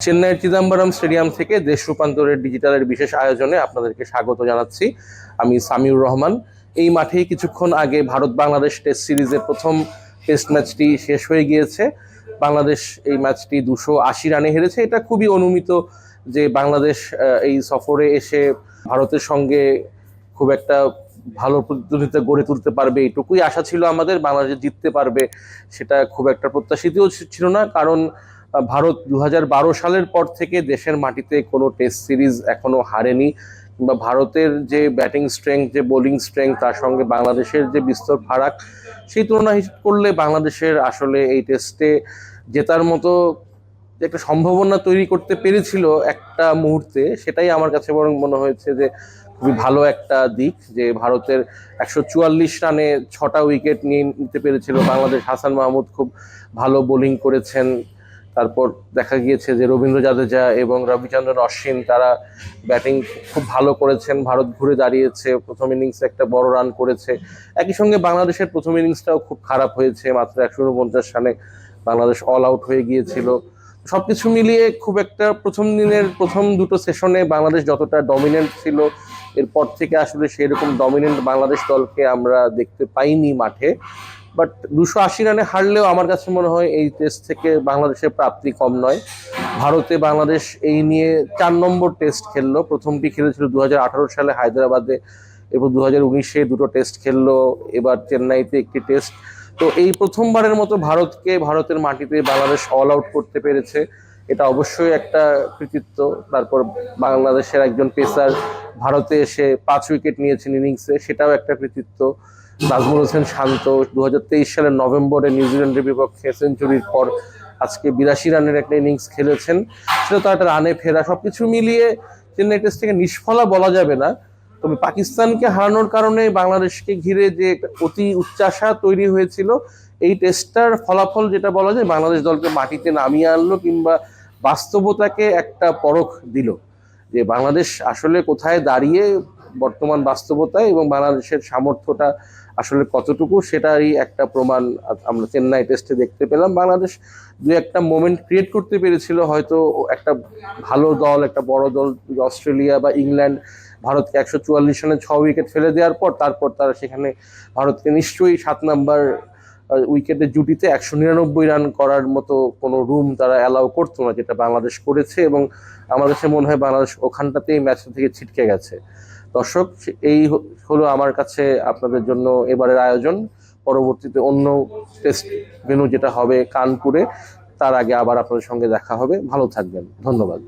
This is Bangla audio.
চেন্নাইয়ের চিদাম্বরম স্টেডিয়াম থেকে দেশ রূপান্তরের ডিজিটালের বিশেষ আয়োজনে আপনাদেরকে স্বাগত জানাচ্ছি। আমি সামিউর রহমান। এই মাঠেই কিছুক্ষণ আগে ভারত বাংলাদেশ টেস্ট সিরিজের প্রথম টেস্ট ম্যাচটি শেষ হয়ে গিয়েছে। বাংলাদেশ এই ম্যাচটি 280 রানে হেরেছে। এটা খুবই অনুমিত যে বাংলাদেশ এই সফরে এসে ভারতের সঙ্গে খুব একটা ভালো প্রতিদ্বন্দ্বিতা গড়ে তুলতে পারবে, এইটুকুই আশা ছিল আমাদের। বাংলাদেশ জিততে পারবে সেটা খুব একটা প্রত্যাশিতও ছিল না, কারণ ভারত 2012 সালের পর থেকে দেশের মাটিতে কোনো টেস্ট সিরিজ এখনো হারেনি, কিংবা ভারতের যে ব্যাটিং স্ট্রেংথ, যে বোলিং স্ট্রেংথ, তার সঙ্গে বাংলাদেশের যে বিস্তর ফারাক, সেই তুলনা করলে বাংলাদেশের আসলে এই টেস্টে জেতার মতো যে একটা সম্ভাবনা তৈরি করতে পেরেছিল একটা মুহূর্তে, সেটাই আমার কাছে বরং মনে হয়েছে যে খুবই ভালো একটা দিক, যে ভারতের 144 রানে 6টা উইকেট নিতে পেরেছিল বাংলাদেশ। হাসান মাহমুদ খুব ভালো বোলিং করেছেন। তারপর দেখা গিয়েছে যে রবীন্দ্র জাদেজা এবং রবিচন্দ্রন অশ্বিন তারা ব্যাটিং খুব ভালো করেছেন। ভারত ঘুরে দাঁড়িয়েছে, প্রথম ইনিংসে একটা বড় রান করেছে। একই সঙ্গে বাংলাদেশের প্রথম ইনিংসটাও খুব খারাপ হয়েছে, মাত্র 149 রানে বাংলাদেশ অল আউট হয়ে গিয়েছিল। সবকিছু মিলিয়ে খুব একটা প্রথম দিনের প্রথম দুটো সেশনে বাংলাদেশ যতটা ডমিনেন্ট ছিল, এরপর থেকে আসলে সেরকম ডমিনেন্ট বাংলাদেশ দলকে আমরা দেখতে পাইনি মাঠে। বাট 280 রানে হারলেও আমার কাছে মনে হয় এই টেস্ট থেকে বাংলাদেশের প্রাপ্তি কম নয়। ভারতে বাংলাদেশ এই নিয়ে 4 নম্বর টেস্ট খেললো। প্রথমটি খেলেছিল 2018 সালে হায়দ্রাবাদে, এরপর 2019-এ দুটো টেস্ট খেললো, এবার চেন্নাইতে একটি টেস্ট। তো এই প্রথমবারের মতো ভারতের মাটিতে বাংলাদেশ অল আউট করতে পেরেছে, এটা অবশ্যই একটা কৃতিত্ব। তারপর বাংলাদেশের একজন পেসার ভারতে এসে 5 উইকেট নিয়েছেন ইনিংসে, সেটাও একটা কৃতিত্ব। নাজমুল হোসেন শান্ত 2023 সালের নভেম্বরে নিউজিল্যান্ডের বিপক্ষে সেঞ্চুরির পর আজকে 82 রানের একটা ইনিংস খেলেছেন, সেটা তো একটা রানে ফেরা। সবকিছু মিলিয়ে চেন্নাই টেস্ট থেকে নিষ্ফলা বলা যাবে না, তবে পাকিস্তানকে হারানোর কারণে বাংলাদেশকে ঘিরে যে অতি উচ্চাশা তৈরি হয়েছিল, এই টেস্টটার ফলাফল যেটা বলা যায় বাংলাদেশ দলকে মাটিতে নামিয়ে আনলো, কিংবা বাস্তবতাকে একটা পরখ দিল যে বাংলাদেশ আসলে কোথায় দাঁড়িয়ে বর্তমান বাস্তবতায়, এবং বাংলাদেশের সামর্থ্যটা আসলে কতটুকু, সেটারই একটা প্রমাণ আমরা চেন্নাই টেস্টে দেখতে পেলাম। বাংলাদেশ দু একটা মোমেন্ট ক্রিয়েট করতে পেরেছিল, হয়তো একটা ভালো দল, একটা বড় দল অস্ট্রেলিয়া বা ইংল্যান্ড ভারতকে 144 রানে 6 উইকেট ফেলে দেওয়ার পর তারপর তারা সেখানে ভারতকে নিশ্চয়ই 7 নাম্বার উইকেটের জুটিতে 199 রান করার মতো কোনো রুম তারা অ্যালাউ করতো না, যেটা বাংলাদেশ করেছে। এবং আমার কাছে মনে হয় বাংলাদেশ ওখানটাতেই ম্যাচটা থেকে ছিটকে গেছে। দর্শক, এই হলো আমার কাছে আপনাদের জন্য এবারের আয়োজন। পরবর্তীতে অন্য টেস্ট ভেন্যু যেটা হবে কানপুরে, তার আগে আবার আপনাদের সঙ্গে দেখা হবে। ভালো থাকবেন, ধন্যবাদ।